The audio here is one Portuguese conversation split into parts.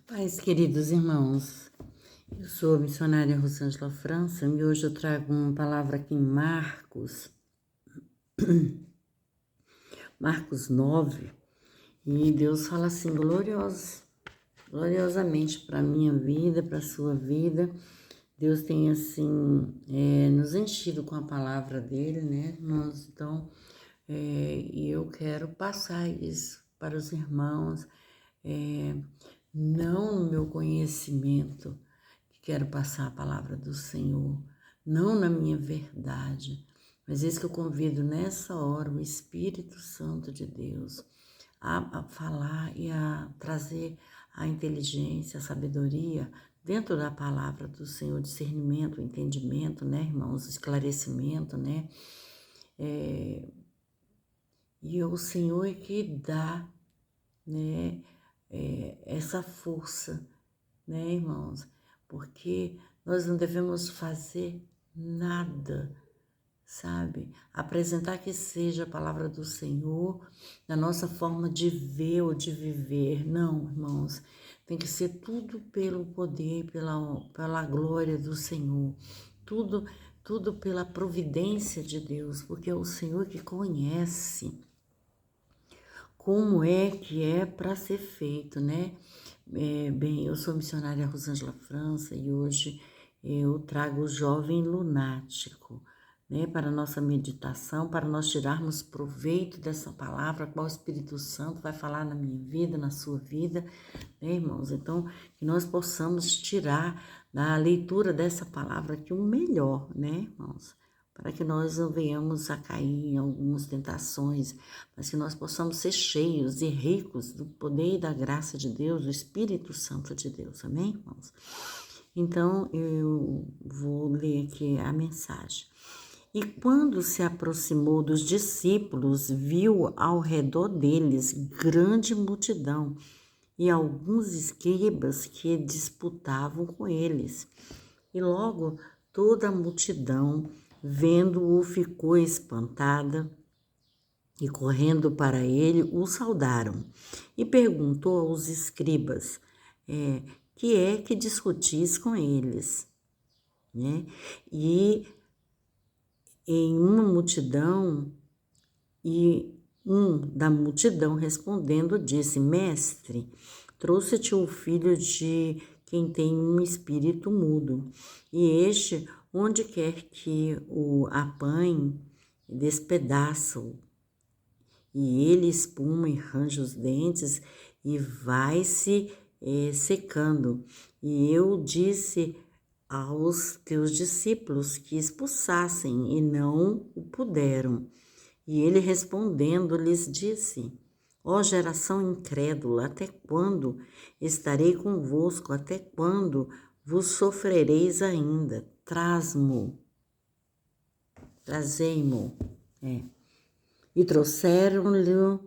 Paz, queridos irmãos, eu sou a missionária Rosângela França e hoje eu trago uma palavra aqui em Marcos 9, e Deus fala assim, gloriosamente para a minha vida, para a sua vida. Deus tem assim, nos enchido com a palavra dele, né? E eu quero passar isso para os irmãos, não no meu conhecimento, que quero passar a palavra do Senhor, não na minha verdade, mas é isso que eu convido nessa hora o Espírito Santo de Deus a falar e a trazer a inteligência, a sabedoria dentro da palavra do Senhor, discernimento, entendimento, né, irmãos, esclarecimento, né, e o Senhor é que dá, né, essa força, né, irmãos? Porque nós não devemos fazer nada, sabe? Apresentar que seja a palavra do Senhor na nossa forma de ver ou de viver. Não, irmãos, tem que ser tudo pelo poder, pela glória do Senhor. Tudo pela providência de Deus, porque é o Senhor que conhece como é que é para ser feito, né? Bem, eu sou missionária Rosângela França e hoje eu trago o jovem lunático, né? Para a nossa meditação, para nós tirarmos proveito dessa palavra, qual o Espírito Santo vai falar na minha vida, na sua vida, né, irmãos? Então, que nós possamos tirar da leitura dessa palavra aqui o melhor, né, irmãos? Para que nós não venhamos a cair em algumas tentações, mas que nós possamos ser cheios e ricos do poder e da graça de Deus, do Espírito Santo de Deus, amém, irmãos? Então, eu vou ler aqui a mensagem. E quando se aproximou dos discípulos, viu ao redor deles grande multidão e alguns escribas que disputavam com eles. E logo toda a multidão, vendo-o, ficou espantada e, correndo para ele, o saudaram. E perguntou aos escribas, que é que discutis com eles? Né? E em uma multidão, da multidão respondendo disse, Mestre, trouxe-te o filho de quem tem um espírito mudo, e este, onde quer que o apanhe, despedaça-o, e ele espuma e range os dentes e vai-se secando. E eu disse aos teus discípulos que expulsassem, e não o puderam. E ele respondendo lhes disse, ó geração incrédula, até quando estarei convosco? Até quando vos sofrereis ainda? Trazei-mo. E trouxeram-lhe,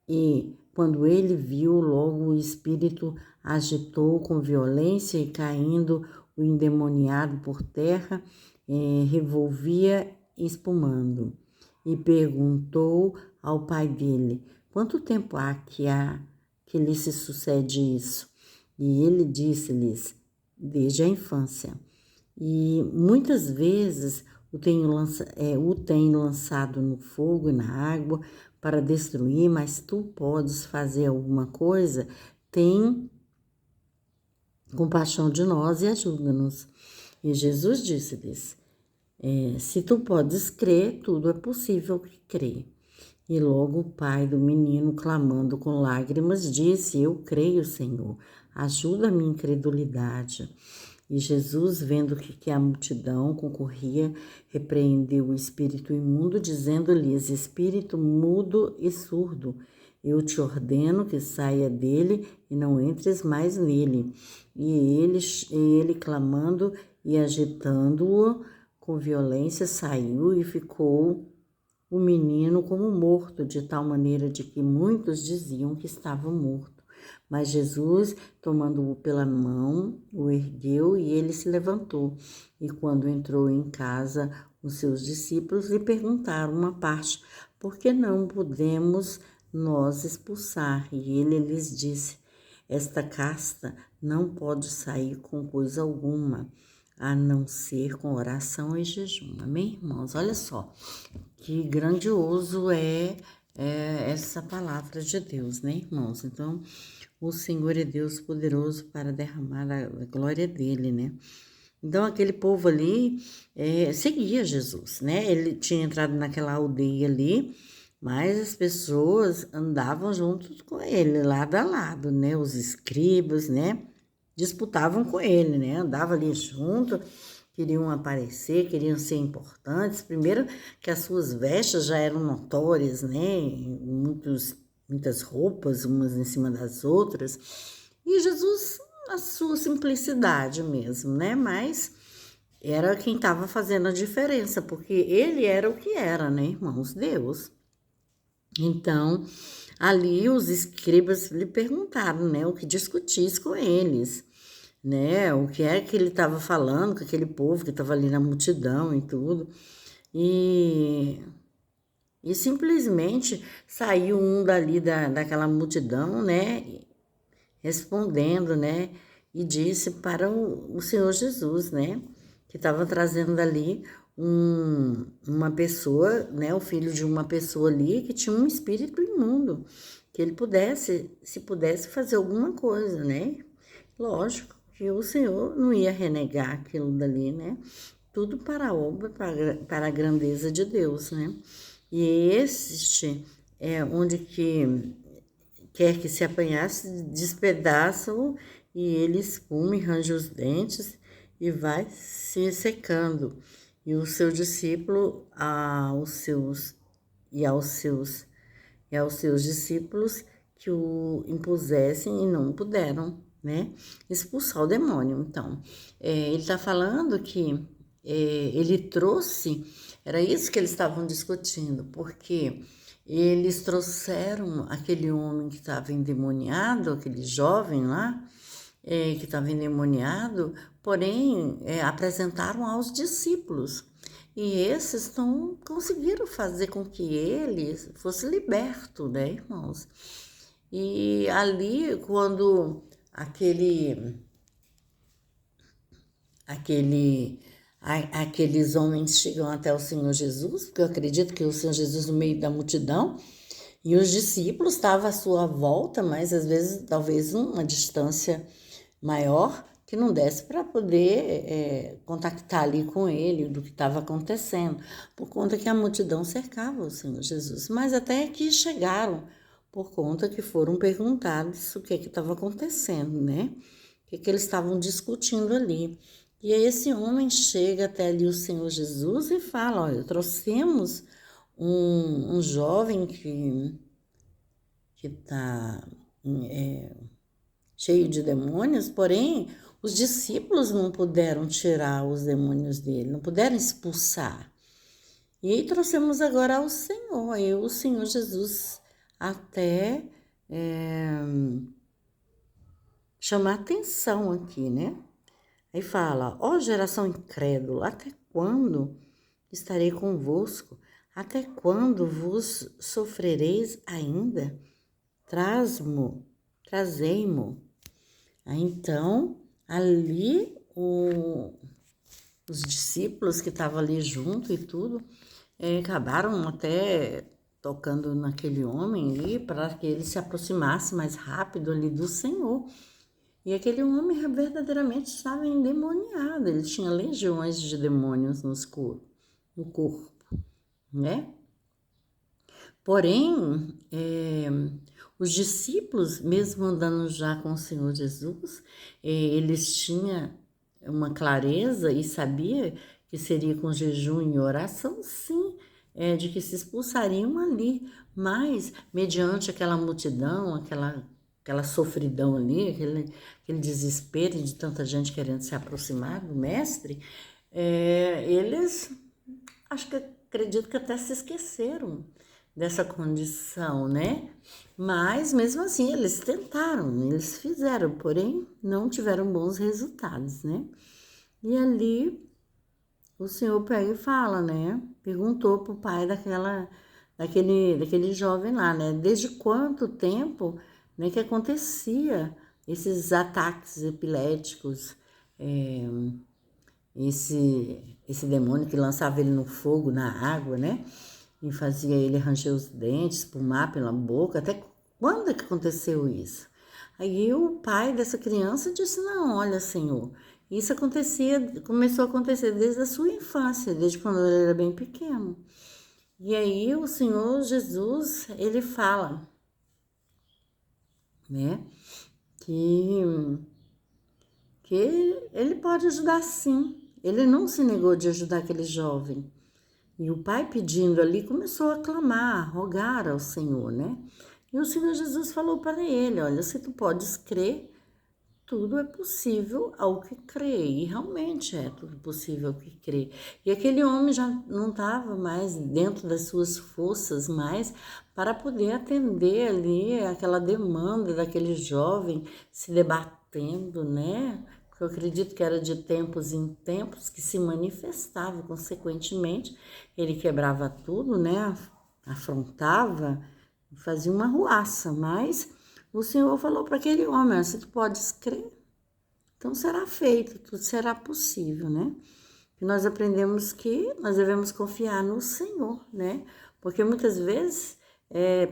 e quando ele viu, logo o espírito agitou com violência e caindo o endemoniado por terra, revolvia espumando. E perguntou ao pai dele, quanto tempo há que lhe se sucede isso? E ele disse-lhes, desde a infância. E muitas vezes o tem lançado no fogo e na água para destruir, mas tu podes fazer alguma coisa, tem compaixão de nós e ajuda-nos. E Jesus disse-lhes, se tu podes crer, tudo é possível que crê. E logo o pai do menino, clamando com lágrimas, disse, eu creio, Senhor, ajuda a minha incredulidade. E Jesus, vendo que a multidão concorria, repreendeu o espírito imundo, dizendo-lhes, espírito mudo e surdo, eu te ordeno que saia dele e não entres mais nele. E ele clamando e agitando-o com violência, saiu e ficou o menino como morto, de tal maneira de que muitos diziam que estava morto. Mas Jesus, tomando-o pela mão, o ergueu e ele se levantou. E quando entrou em casa, os seus discípulos lhe perguntaram uma parte, por que não podemos nós expulsar? E ele lhes disse, esta casta não pode sair com coisa alguma, a não ser com oração e jejum. Amém, irmãos? Olha só, que grandioso é essa palavra de Deus, né, irmãos? Então, o Senhor é Deus poderoso para derramar a glória dele, né? Então, aquele povo ali seguia Jesus, né? Ele tinha entrado naquela aldeia ali, mas as pessoas andavam juntos com ele, lado a lado, né? Os escribas, né? Disputavam com ele, né? Andavam ali junto, queriam aparecer, queriam ser importantes. Primeiro que as suas vestes já eram notórias, né? Muitas roupas, umas em cima das outras. E Jesus, a sua simplicidade mesmo, né? Mas era quem estava fazendo a diferença, porque ele era o que era, né, irmãos? Deus. Então, ali os escribas lhe perguntaram, né, o que discutisse com eles, né, o que é que ele estava falando com aquele povo que estava ali na multidão e tudo. E, e simplesmente saiu um dali daquela multidão, né, respondendo, né, e disse para o Senhor Jesus, né, que estava trazendo dali uma pessoa, né, o filho de uma pessoa ali que tinha um espírito imundo, que ele pudesse, se pudesse fazer alguma coisa, né? Lógico que o Senhor não ia renegar aquilo dali, né? Tudo para a obra, para a grandeza de Deus, né? E este é onde que quer que se apanhasse, despedaça-o e ele espuma e range os dentes e vai se secando. E o seu discípulo, aos seus discípulos que o impusessem e não puderam, né, expulsar o demônio. Então, ele está falando que ele trouxe, era isso que eles estavam discutindo, porque eles trouxeram aquele homem que estava endemoniado, aquele jovem lá, que estava endemoniado, porém apresentaram aos discípulos. E esses não conseguiram fazer com que ele fosse liberto, né, irmãos? E ali, quando aqueles homens chegam até o Senhor Jesus, porque eu acredito que o Senhor Jesus no meio da multidão, e os discípulos estavam à sua volta, mas às vezes talvez uma distância maior, que não desse para poder contactar ali com ele do que estava acontecendo, por conta que a multidão cercava o Senhor Jesus. Mas até que chegaram, por conta que foram perguntados o que estava acontecendo, né? O que eles estavam discutindo ali. E aí esse homem chega até ali o Senhor Jesus e fala, olha, trouxemos um jovem que está cheio de demônios, porém os discípulos não puderam tirar os demônios dele, não puderam expulsar. E aí trouxemos agora ao Senhor, aí o Senhor Jesus até chamar atenção aqui, né? Aí fala, ó geração incrédula, até quando estarei convosco? Até quando vos sofrereis ainda? Trazei-mo. Então, ali os discípulos que estavam ali junto e tudo, acabaram até tocando naquele homem ali para que ele se aproximasse mais rápido ali do Senhor. E aquele homem verdadeiramente estava endemoniado, ele tinha legiões de demônios no corpo, né? Porém, os discípulos, mesmo andando já com o Senhor Jesus, eles tinham uma clareza e sabia que seria com jejum e oração, sim, de que se expulsariam ali, mas mediante aquela multidão, aquela sofridão ali, aquele desespero de tanta gente querendo se aproximar do mestre, eles, acredito que até se esqueceram dessa condição, né? Mas mesmo assim eles tentaram, eles fizeram, porém não tiveram bons resultados, né? E ali o Senhor pega e fala, né? Perguntou pro pai daquele jovem lá, né? Desde quanto tempo, né, que acontecia esses ataques epiléticos, esse demônio que lançava ele no fogo, na água, né? E fazia ele ranger os dentes, espumar pela boca. Até quando é que aconteceu isso? Aí o pai dessa criança disse: Não, olha, Senhor, isso começou a acontecer desde a sua infância, desde quando ele era bem pequeno. E aí o Senhor Jesus, ele fala, né, que, que ele pode ajudar sim. Ele não se negou de ajudar aquele jovem. E o pai pedindo ali começou a clamar, a rogar ao Senhor, né? E o Senhor Jesus falou para ele: Olha, se tu podes crer, tudo é possível ao que crê. E realmente é tudo possível ao que crê. E aquele homem já não estava mais dentro das suas forças mais para poder atender ali aquela demanda daquele jovem se debatendo, né? Porque eu acredito que era de tempos em tempos que se manifestava, consequentemente, ele quebrava tudo, né? Afrontava, fazia uma ruaça, mas o Senhor falou para aquele homem: se tu podes crer, então será feito, tudo será possível, né? E nós aprendemos que nós devemos confiar no Senhor, né? Porque muitas vezes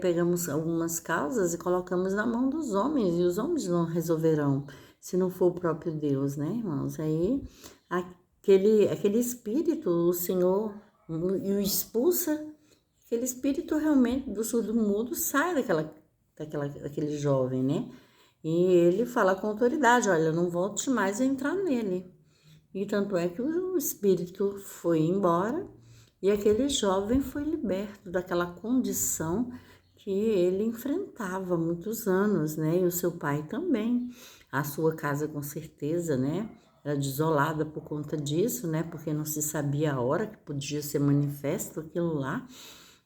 pegamos algumas causas e colocamos na mão dos homens, e os homens não resolverão, se não for o próprio Deus, né, irmãos? Aí aquele espírito, o Senhor o expulsa, aquele espírito realmente do surdo mudo sai daquele jovem, né? E ele fala com autoridade: Olha, não volte mais a entrar nele. E tanto é que o espírito foi embora e aquele jovem foi liberto daquela condição que ele enfrentava há muitos anos, né? E o seu pai também. A sua casa, com certeza, né? Era desolada por conta disso, né? Porque não se sabia a hora que podia ser manifesto aquilo lá.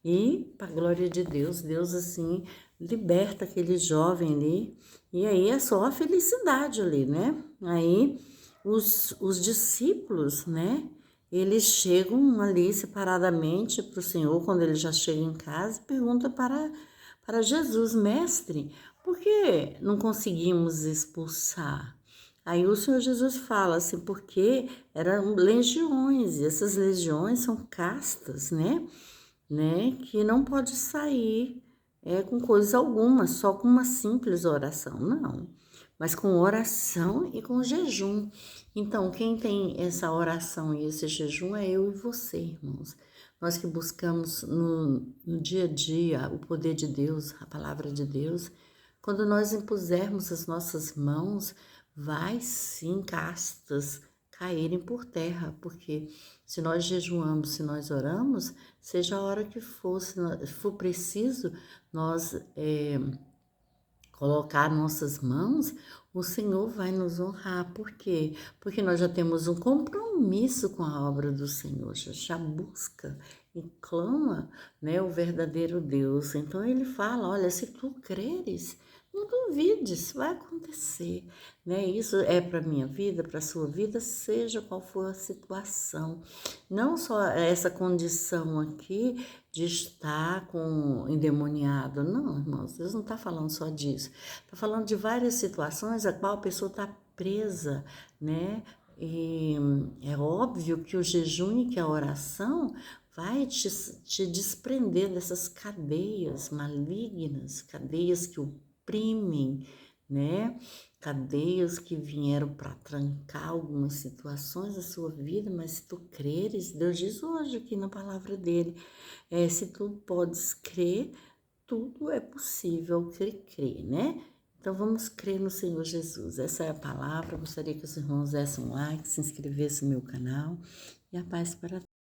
E, para a glória de Deus, Deus assim liberta aquele jovem ali. E aí é só a felicidade ali, né? Aí os discípulos, né? Eles chegam ali separadamente para o Senhor, quando ele já chega em casa, e pergunta para Jesus: Mestre, por que não conseguimos expulsar? Aí o Senhor Jesus fala assim: porque eram legiões, e essas legiões são castas, né? Que não pode sair com coisa alguma, só com uma simples oração, não. Mas com oração e com jejum. Então, quem tem essa oração e esse jejum é eu e você, irmãos. Nós que buscamos no dia a dia o poder de Deus, a palavra de Deus, quando nós impusermos as nossas mãos, vai sim castas caírem por terra, porque se nós jejuamos, se nós oramos, seja a hora que for, se for preciso, nós colocar nossas mãos, o Senhor vai nos honrar. Por quê? Porque nós já temos um compromisso com a obra do Senhor, já busca e clama, né, o verdadeiro Deus. Então ele fala: olha, se tu creres, não duvides, vai acontecer, né? Isso é para minha vida, para a sua vida, seja qual for a situação. Não só essa condição aqui de estar com endemoniado, não, irmãos, Deus não está falando só disso. Está falando de várias situações a qual a pessoa está presa, né? E é óbvio que o jejum e que a oração vai te desprender dessas cadeias malignas, cadeias que oprimem, né? Cadeias que vieram para trancar algumas situações da sua vida, mas se tu creres, Deus diz hoje aqui na palavra dele, se tu podes crer, tudo é possível que crê, né? Então vamos crer no Senhor Jesus. Essa é a palavra. Gostaria que os irmãos dessem um like, se inscrevessem no meu canal e a paz para